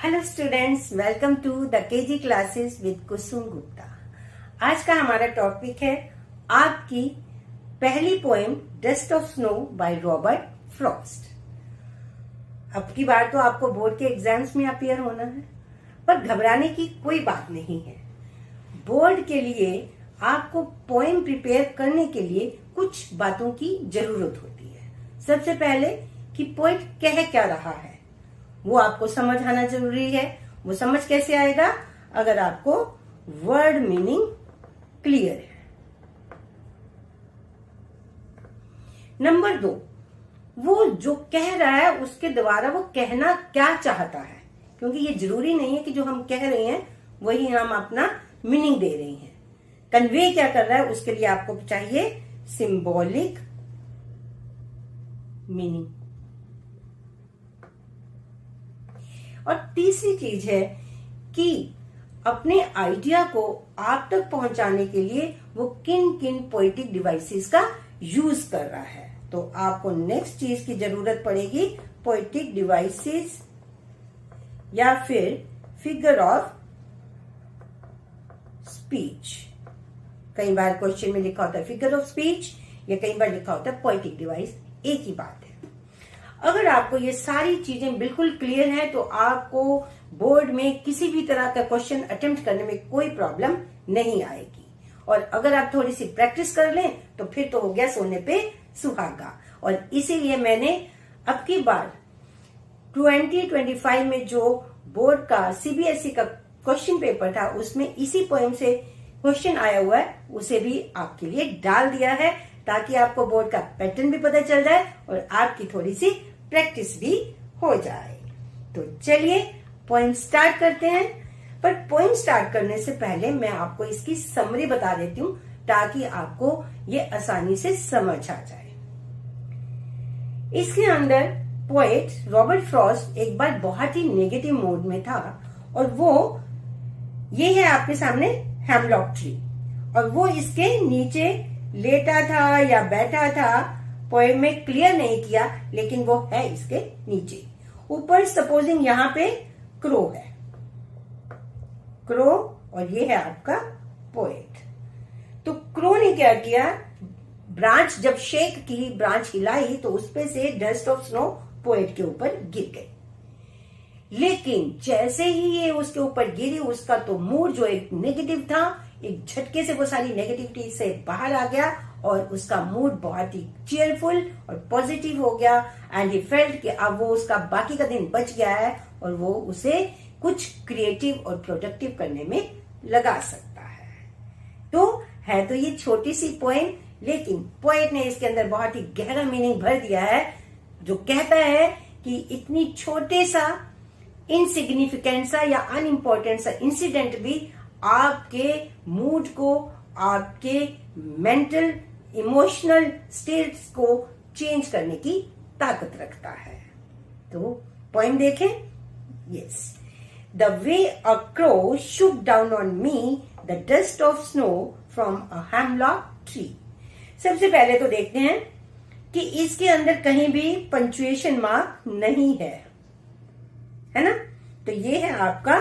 Hello students, welcome to the KG classes with Kusum Gupta. आज का हमारा टॉपिक है आपकी पहली poem dust of snow by Robert Frost. अब की बार तो आपको बोर्ड के एग्जाम्स में अपीयर होना है, पर घबराने की कोई बात नहीं है। बोर्ड के लिए आपको पोएम प्रिपेयर करने के लिए कुछ बातों की जरूरत होती है। सबसे पहले कि पोएट कह क्या रहा है वो आपको समझ आना जरूरी है। वो समझ कैसे आएगा? अगर आपको वर्ड मीनिंग क्लियर है। नंबर 2, वो जो कह रहा है उसके द्वारा वो कहना क्या चाहता है, क्योंकि ये जरूरी नहीं है कि जो हम कह रहे हैं वही हम अपना मीनिंग दे रहे हैं। कन्वे क्या कर रहा है उसके लिए आपको चाहिए सिंबॉलिक मीनिंग। और तीसरी चीज है कि अपने आइडिया को आप तक पहुंचाने के लिए वो किन किन पोएटिक डिवाइसेस का यूज कर रहा है। तो आपको नेक्स्ट चीज की जरूरत पड़ेगी पोएटिक डिवाइसेस या फिर फिगर ऑफ स्पीच। कई बार क्वेश्चन में लिखा होता है फिगर ऑफ स्पीच या कई बार लिखा होता है पोएटिक डिवाइस, एक ही बात है। अगर आपको ये सारी चीजें बिल्कुल क्लियर हैं तो आपको बोर्ड में किसी भी तरह का क्वेश्चन अटेम्प्ट करने में कोई प्रॉब्लम नहीं आएगी। और अगर आप थोड़ी सी प्रैक्टिस कर लें तो फिर तो हो गया सोने पे सुहागा। और इसीलिए मैंने अब की बार 2025 में जो बोर्ड का सीबीएसई का क्वेश्चन पेपर था उसमें इसी पोएम से क्वेश्चन आया हुआ है, उसे भी आपके लिए डाल दिया है ताकि आपको बोर्ड का पैटर्न भी पता चल जाए और आपकी थोड़ी सी प्रैक्टिस भी हो जाए। तो चलिए पोएम स्टार्ट करते हैं। पर पोएम स्टार्ट करने से पहले मैं आपको इसकी समरी बता देती हूँ ताकि आपको ये आसानी से समझ आ जाए। इसके अंदर पोएट रॉबर्ट फ्रॉस्ट एक बार बहुत ही नेगेटिव मूड में था और वो ये है आपके सामने हेमलॉक ट्री और वो इसके नीचे लेटा था या बैठा था, पोएम में क्लियर नहीं किया, लेकिन वो है इसके नीचे। ऊपर सपोजिंग यहाँ पे क्रो है, क्रो, और ये है आपका पोएट। तो क्रो ने क्या किया, ब्रांच जब शेक की, ब्रांच हिलाई तो उसपे से डस्ट ऑफ स्नो पोएट के ऊपर गिर गई। लेकिन जैसे ही ये उसके ऊपर गिरी उसका तो मूड जो एक नेगेटिव था, एक झटके से वो सारी नेगेटिविटी से बाहर आ गया और उसका मूड बहुत ही चीयरफुल और पॉजिटिव हो गया। एंड ही फेल्ट कि अब वो उसका बाकी का दिन बच गया है और वो उसे कुछ क्रिएटिव और प्रोडक्टिव करने में लगा सकता है। तो ये छोटी सी पोएम, लेकिन पोएट ने इसके अंदर बहुत ही गहरा मीनिंग भर दिया है जो कहता है कि इतनी छोटे सा इनसिग्निफिकेंट सा या अनइम्पोर्टेंट सा इंसिडेंट भी आपके मूड को, आपके मेंटल इमोशनल स्टेट्स को चेंज करने की ताकत रखता है। तो पोएम देखें। Yes, the way a crow shook down on me the dust of snow from a hemlock tree। सबसे पहले तो देखते हैं कि इसके अंदर कहीं भी पंक्चुएशन मार्क नहीं है ना। तो ये है आपका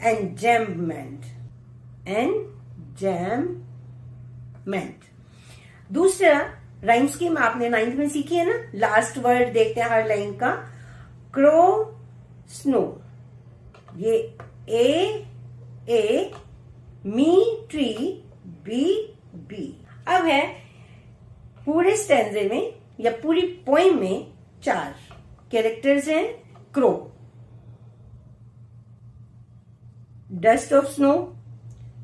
एंजैम्पमेंट, एंजैम्पमेंट। दूसरा राइम स्कीम आपने 9th में सीखी है ना। लास्ट वर्ड देखते हैं हर लाइन का। क्रो, स्नो, ये ए, मी, ट्री, बी। अब है पूरे स्टैंजे में या पूरी पोएम में 4 कैरेक्टर्स हैं। Crow, dust of snow,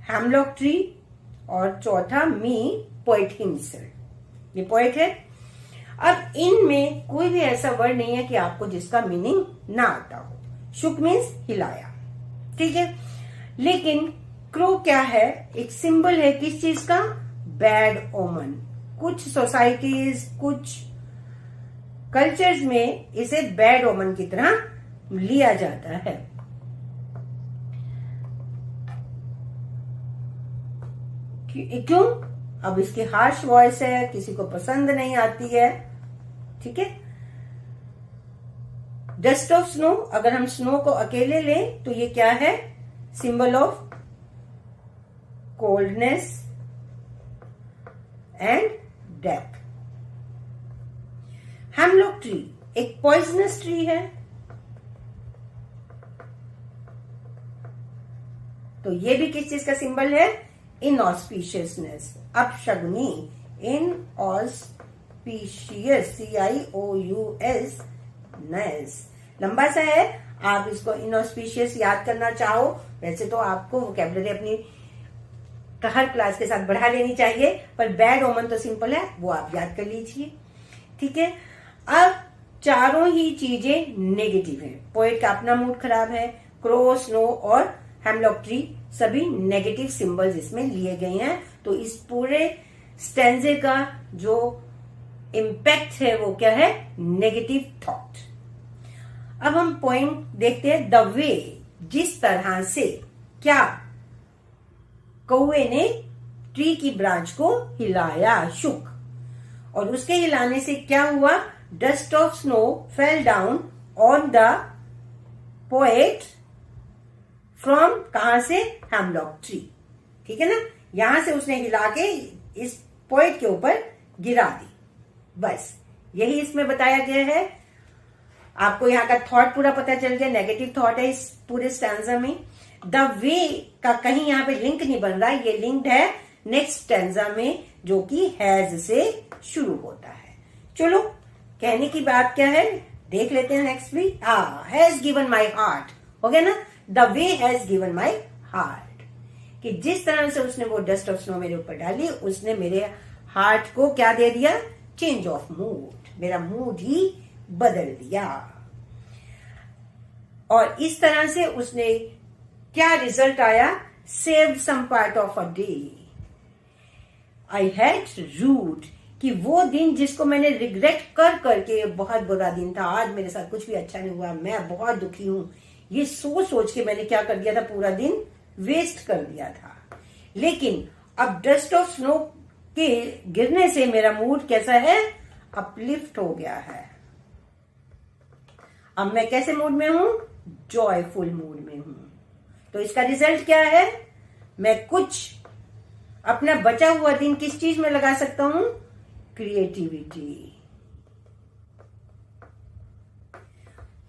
hemlock tree और चौथा मी, पोएट हिमसेल्फ। ये पोएट है। अब इनमें कोई भी ऐसा वर्ड नहीं है कि आपको जिसका मीनिंग ना आता हो। शुक मीन्स हिलाया, ठीक है। लेकिन क्रो क्या है, एक सिंबल है किस चीज का, बैड ओमन। कुछ सोसाइटीज, कुछ कल्चर्स में इसे बैड ओमन की तरह लिया जाता है। क्यों? अब इसकी हार्श वॉइस है, किसी को पसंद नहीं आती है, ठीक है। डस्ट ऑफ स्नो, अगर हम स्नो को अकेले लें तो ये क्या है? Symbol of coldness and death. Hemlock tree एक पॉइजनस ट्री है, तो ये भी किस चीज का सिंबल है? इनऑस्पिशियसनेस, अपशगुनी, इनऑस्पिशियस, CIOUS नेस। लंबा सा है, आप इसको इनऑस्पिशियस याद करना चाहो, वैसे तो आपको वोकेबलरी अपनी हर क्लास के साथ बढ़ा लेनी चाहिए, पर बैड ओमन तो सिंपल है, वो आप याद कर लीजिए। ठीक है, अब चारों ही चीजें नेगेटिव हैं। पोएट का अपना मूड खराब है, क्रो, स्नो और हेमलॉक ट्री सभी नेगेटिव सिंबल्स इसमें लिए गए हैं। तो इस पूरे स्टैंजे का जो इम्पैक्ट है वो क्या है? Negative thought. अब हम पॉइंट देखते हैं, द वे, जिस तरह से, क्या? कौवे ने ट्री की ब्रांच को हिलाया, शुक, और उसके हिलाने से क्या हुआ? Dust of snow fell down on the poet from, कहां से? Hemlock tree. ठीक है ना, यहां से उसने हिला के इस पोएट के ऊपर गिरा दी। बस यही इसमें बताया गया है। आपको यहाँ का थॉट पूरा पता चल गया, नेगेटिव थॉट है इस पूरे स्टैंजा में। द वे का कहीं यहाँ पे लिंक नहीं बन रहा, ये लिंक्ड है नेक्स्ट स्टैंजा में, जो कि हैज से शुरू होता है। चलो, कहने की बात क्या है देख लेते हैं नेक्स्ट भी। हैज गिवन माई हार्ट, हो गया ना? The way has given my heart, कि जिस तरह से उसने वो डस्ट ऑफ स्नो मेरे ऊपर डाली, उसने मेरे हार्ट को क्या दे दिया? चेंज ऑफ मूड, मेरा मूड ही बदल दिया। और इस तरह से उसने क्या रिजल्ट आया? Save some part of a day, I had root, कि वो दिन जिसको मैंने रिग्रेट कर करके, बहुत बुरा दिन था, आज मेरे साथ कुछ भी अच्छा नहीं हुआ, मैं बहुत दुखी हूं, ये सोच सोच के मैंने क्या कर दिया था? पूरा दिन वेस्ट कर दिया था। लेकिन अब डस्ट ऑफ स्नो के गिरने से मेरा मूड कैसा है? अपलिफ्ट हो गया है। अब मैं कैसे मूड में हूं? जॉयफुल मूड में हूं। तो इसका रिजल्ट क्या है? मैं कुछ अपना बचा हुआ दिन किस चीज में लगा सकता हूं? क्रिएटिविटी।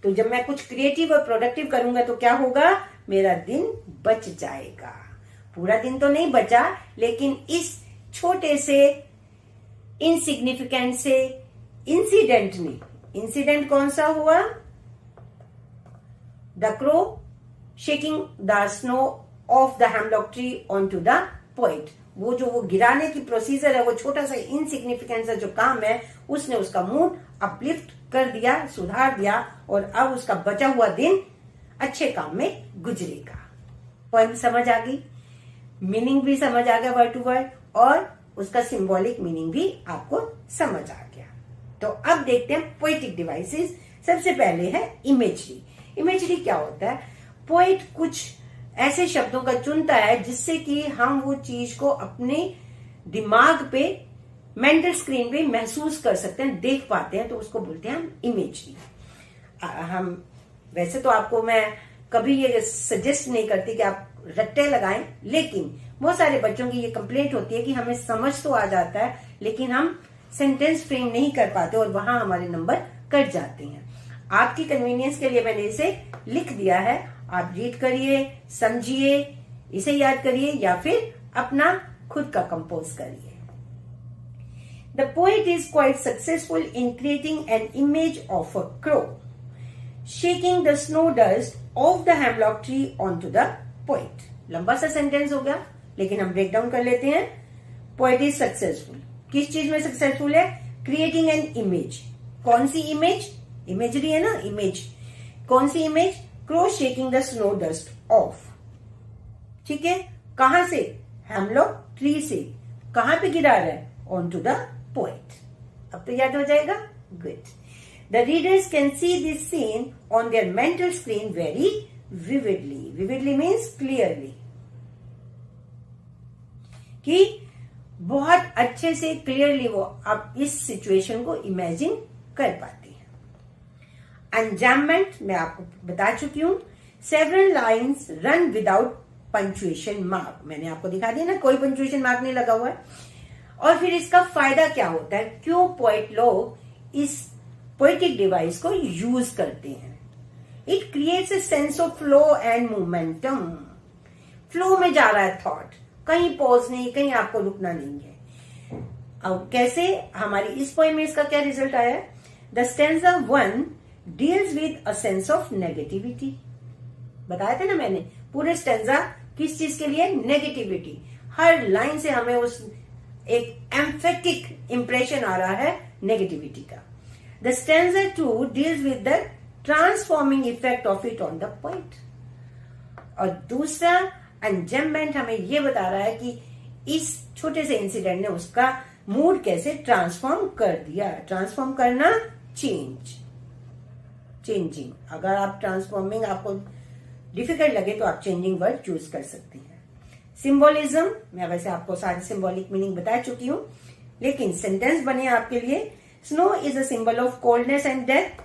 तो जब मैं कुछ क्रिएटिव और प्रोडक्टिव करूंगा तो क्या होगा? मेरा दिन बच जाएगा। पूरा दिन तो नहीं बचा, लेकिन इस छोटे से इनसिग्निफिकेंट से इंसिडेंट ने, इंसिडेंट कौन सा हुआ? The crow shaking the snow off the hemlock tree on to the poet. वो जो वो गिराने की प्रोसीजर है, वो छोटा सा इनसिग्निफिकेंट सा जो काम है, उसने उसका मूड अपलिफ्ट कर दिया, सुधार दिया, और अब उसका बचा हुआ दिन अच्छे काम में गुजरेगा। पॉइंट समझ आ गई, मीनिंग भी समझ आ गया वर्ड टू वर्ड, और उसका सिंबॉलिक मीनिंग भी आपको समझ आ गया। तो अब देखते हैं पोएटिक डिवाइसेस। सबसे पहले है इमेजरी। इमेजरी क्या होता है? पोएट कुछ ऐसे शब्दों का चुनता है जिससे कि हम वो चीज को अपने दिमाग पे, मेंटल स्क्रीन पे महसूस कर सकते हैं, देख पाते हैं, तो उसको बोलते हैं हम इमेजरी। हम वैसे तो आपको मैं कभी ये सजेस्ट नहीं करती कि आप रट्टे लगाएं, लेकिन बहुत सारे बच्चों की ये कंप्लेंट होती है कि हमें समझ तो आ जाता है, लेकिन हम सेंटेंस फ्रेम नहीं कर पाते और वहां हमारे नंबर कट जाते हैं। आपकी कन्वीनियंस के लिए मैंने इसे लिख दिया है, आप रीड करिए, समझिए, इसे याद करिए, या फिर अपना खुद का कंपोज करिए। The poet is quite successful in creating an image of a crow shaking the snow dust off the hemlock tree on to the poet. लंबा सा सेंटेंस हो गया, लेकिन हम ब्रेक डाउन कर लेते हैं। पोएट इज सक्सेसफुल, किस चीज में सक्सेसफुल है? Creating an image. कौन सी इमेज? इमेजरी है ना, इमेज। कौन सी image? Crow shaking the snow dust off. ठीक है, कहां से? हेमलॉक ट्री से। कहां पे गिरा रहा है? On to the poet. अब तो याद हो जाएगा, good. The readers can see this scene on their mental screen very vividly. Vividly means clearly, कि बहुत अच्छे से क्लियरली वो अब इस सिचुएशन को इमेजिन कर पाते हैं। एंजाममेंट मैं आपको बता चुकी हूं। Several lines run without punctuation mark, मैंने आपको दिखा दिया ना, कोई पंक्चुएशन मार्क नहीं लगा हुआ है। और फिर इसका फायदा क्या होता है, क्यों पोएट लोग इस पोएटिक डिवाइस को यूज करते हैं। It creates a sense of flow and momentum. Flow में जा रहा है थॉट, कहीं पॉज नहीं, कहीं आपको रुकना नहीं है। अब कैसे, हमारी इस पोएम में इसका क्या रिजल्ट आया है। The stanza 1 deals with a sense of negativity. बताया था ना मैंने, पूरे स्टैंजा किस चीज के लिए, नेगेटिविटी। हर लाइन से हमें उस एक एम्फेटिक इंप्रेशन आ रहा है नेगेटिविटी का। The stanza 2 deals with the transforming effect of it on the point. और दूसरा एंजाममेंट हमें यह बता रहा है कि इस छोटे से इंसिडेंट ने उसका मूड कैसे ट्रांसफॉर्म कर दिया। ट्रांसफॉर्म करना, चेंजिंग। अगर आप ट्रांसफॉर्मिंग आपको डिफिकल्ट लगे तो आप चेंजिंग वर्ड चूज कर सकते हैं। सिंबोलिज्म, मैं वैसे आपको सारी सिंबॉलिक मीनिंग बता चुकी हूं, लेकिन सेंटेंस बने आपके लिए। Snow is a symbol of coldness and death,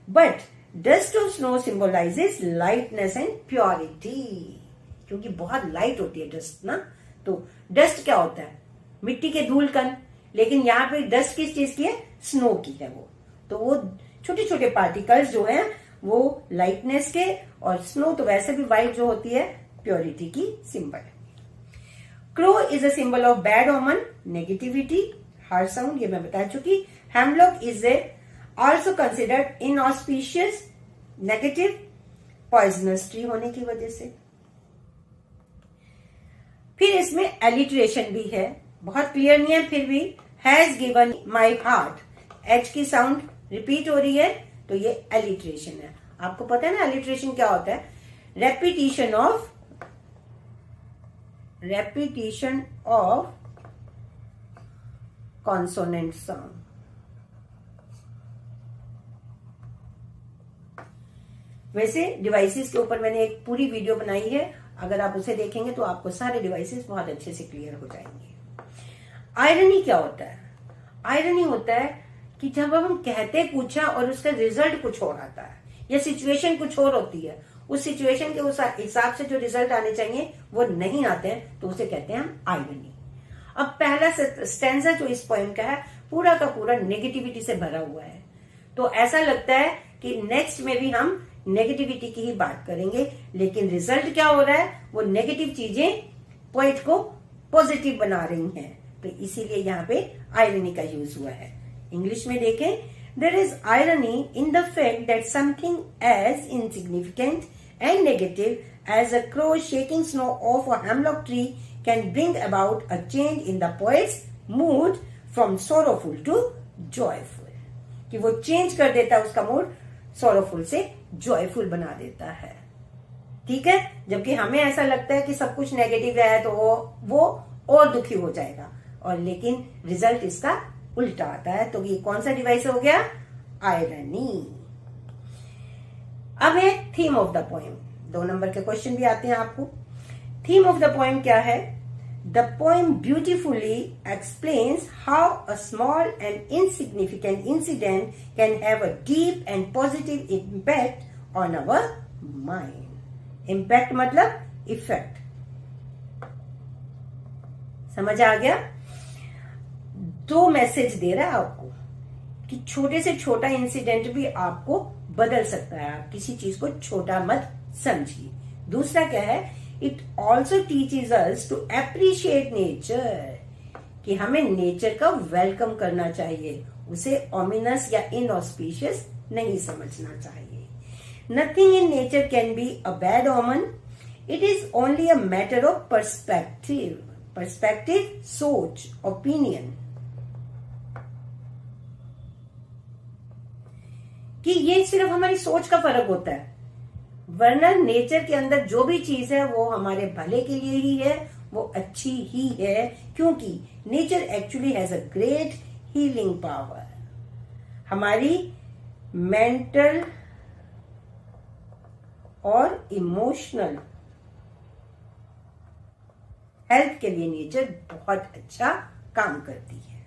but dust of snow symbolizes lightness and purity. क्योंकि बहुत लाइट होती है डस्ट ना, तो डस्ट क्या होता है, मिट्टी के धूल कण, लेकिन यहाँ पे डस्ट किस चीज की है, स्नो की है वो। तो वो छोटे छोटे पार्टिकल्स जो है वो लाइटनेस के, और स्नो तो वैसे भी व्हाइट जो होती है प्योरिटी की सिंबल है। Crow is a symbol of bad ओमन, नेगेटिविटी, हार्ड साउंड, ये मैं बता चुकी। Hemlock is a also considered inauspicious, negative, poisonous tree होने की वजह से। फिर इसमें एलिट्रेशन भी है, बहुत क्लियर नहीं है फिर भी। Has given my heart, H की साउंड रिपीट हो रही है, तो ये एलिट्रेशन है। आपको पता है ना एलिट्रेशन क्या होता है, रेपिटेशन ऑफ कॉन्सोनेंट साउंड। वैसे डिवाइसेस के ऊपर मैंने एक पूरी वीडियो बनाई है, अगर आप उसे देखेंगे तो आपको सारे डिवाइसेस बहुत अच्छे से क्लियर हो जाएंगे। आयरनी क्या होता है, आयरनी होता है कि जब हम कहते कुछ है और उसका रिजल्ट कुछ और आता है, या सिचुएशन कुछ और होती है, उस सिचुएशन के उस हिसाब से जो रिजल्ट आने चाहिए वो नहीं आते हैं, तो उसे कहते हैं हम आयरनी। अब पहला स्टैंजा जो इस पोएम का है पूरा का पूरा नेगेटिविटी से भरा हुआ है, तो ऐसा लगता है कि नेक्स्ट में भी हम नेगेटिविटी की ही बात करेंगे, लेकिन रिजल्ट क्या हो रहा है, वो नेगेटिव चीजें पोएट को पॉजिटिव बना रही हैं, तो इसीलिए यहाँ पे आयरनी का यूज हुआ है। इंग्लिश में देखें, there is irony in the fact that something as insignificant and negative as a crow shaking snow off a hemlock tree can bring about a change in the poet's mood from sorrowful to joyful, कि वो change कर देता है उसका mood, sorrowful से joyful बना देता है। ठीक है, जबकि हमें ऐसा लगता है कि सब कुछ नेगेटिव है तो वो और दुखी हो जाएगा, और लेकिन रिजल्ट इसका उल्टा आता है। तो ये कौन सा डिवाइस हो गया, आयरनी। अब है theme of the poem, 2 number के क्वेश्चन भी आते हैं आपको। थीम ऑफ द पोएम क्या है, the poem beautifully explains how a small and insignificant incident can have a deep and positive impact on our mind. Impact मतलब effect, समझ आ गया। 2 मैसेज दे रहा है आपको कि छोटे से छोटा इंसिडेंट भी आपको बदल सकता है, आप किसी चीज को छोटा मत समझिए। दूसरा क्या है, it also teaches us to appreciate nature, कि हमें नेचर का वेलकम करना चाहिए, उसे ओमिनस या इनऑस्पिशियस नहीं समझना चाहिए। Nothing in nature can be a bad omen, it is only a matter of perspective. Perspective, सोच, ओपिनियन, कि ये सिर्फ हमारी सोच का फर्क होता है, वरना नेचर के अंदर जो भी चीज है वो हमारे भले के लिए ही है, वो अच्छी ही है, क्योंकि nature actually has a great healing power. हमारी मेंटल और इमोशनल हेल्थ के लिए नेचर बहुत अच्छा काम करती है।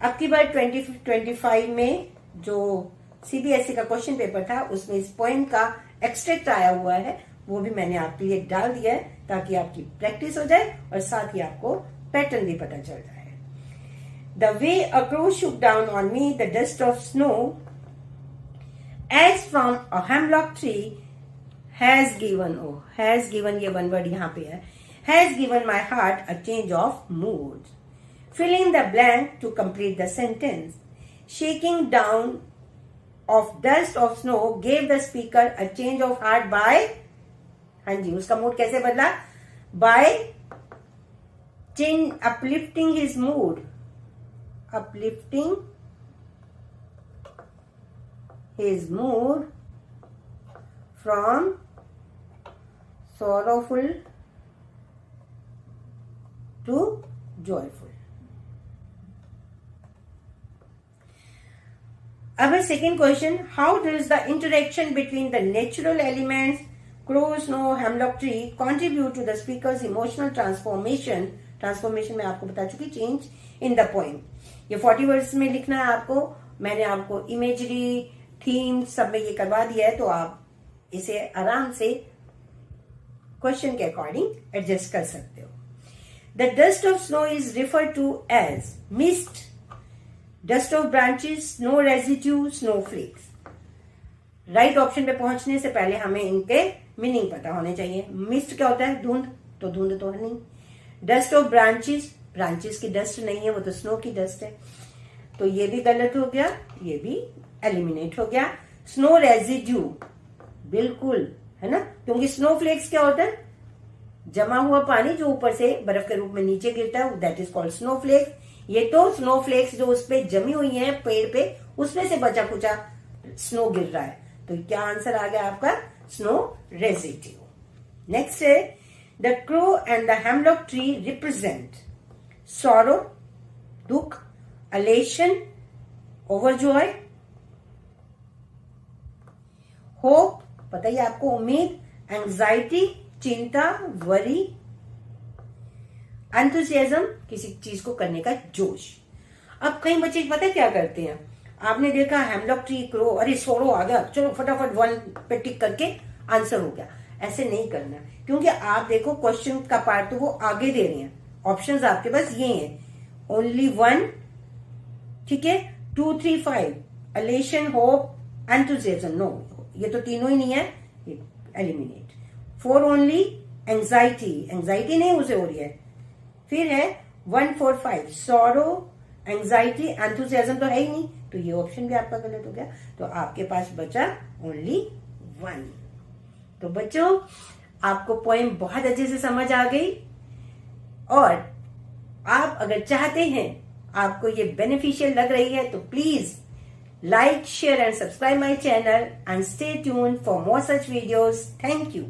अब की बार 2025 में जो सीबीएसई का क्वेश्चन पेपर था, उसमें इस पोएम का एक्सट्रैक्ट आया हुआ है, वो भी मैंने आपके लिए डाल दिया है ताकि आपकी प्रैक्टिस हो जाए और साथ ही आपको पैटर्न भी पता चल जाए। The way a crow shook down on me the dust of snow as from a hemlock tree has given, has given, ये one word यहाँ पे है, has given my heart a change of mood, filling the blank to complete the sentence, shaking down of dust of snow gave the speaker a change of heart by, हाँ जी, उसका mood कैसे बदला, by uplifting his mood, uplifting his mood from sorrowful to joyful. Our second question, how does the interaction between the natural elements crow, snow, hemlock tree contribute to the speaker's emotional transformation? Transformation में आपको बता चुकी, change in the poem. ये 40 words में लिखना है आपको, मैंने आपको इमेजरी, थीम सब में ये करवा दिया है, तो आप इसे आराम से क्वेश्चन के अकॉर्डिंग एडजस्ट कर सकते हो। The dust of snow is referred to as mist, dust of branches, snow residue, snowflakes. Right option पे पहुंचने से पहले हमें इनके मीनिंग पता होने चाहिए। मिस्ट क्या होता है, धुंध, तो धुंध तो है नहीं। डस्ट ऑफ ब्रांचेस, ब्रांचेस की डस्ट नहीं है, वो तो स्नो की डस्ट है, तो ये भी गलत हो गया, ये भी एलिमिनेट हो गया। स्नो रेजिड्यू, बिल्कुल है ना, क्योंकि स्नोफ्लेक्स क्या होता है, जमा हुआ पानी जो ऊपर से बर्फ के रूप में नीचे गिरता है, दैट इज कॉल्ड स्नोफ्लेक्स। ये तो स्नोफ्लेक्स जो उस पे जमी हुई है पेड़ पे, उसमें से बचा कुचा स्नो गिर रहा है, तो क्या आंसर आ गया आपका, स्नो रेजिड्यू। नेक्स्ट है, the crow and the hemlock tree represent sorrow, दुख, अलेशन, ओवरजॉय, होप, पता ही आपको, उम्मीद, एंजाइटी, चिंता, वरी, एंथुसियाज्म, किसी चीज को करने का जोश। अब कई बच्चे पता क्या करते हैं, आपने देखा हेमलॉक ट्री, क्रो, अरे सोरो आ गया, चलो फटाफट वन पे टिक करके आंसर हो गया। ऐसे नहीं करना, क्योंकि आप देखो क्वेश्चन का पार्ट तो वो आगे दे रहे हैं, ऑप्शंस आपके पास ये हैं, ओनली वन, ठीक है, 2, 3, 5, अलेशन, होप, एंथुसियाज्म, नो, ये तो तीनों ही नहीं है, एलिमिनेट। 4 ओनली एंजाइटी, एंजाइटी नहीं उसे हो रही है। फिर है 1, 4, 5 सॉरो, एंजाइटी, एंथुसियाज्म तो है ही नहीं, तो ये ऑप्शन भी आपका गलत हो गया। तो आपके पास बचा ओनली 1। तो बच्चों, आपको पोएम बहुत अच्छे से समझ आ गई, और आप अगर चाहते हैं, आपको ये बेनिफिशियल लग रही है, तो please like, share and subscribe my channel and stay tuned for more such videos. Thank you.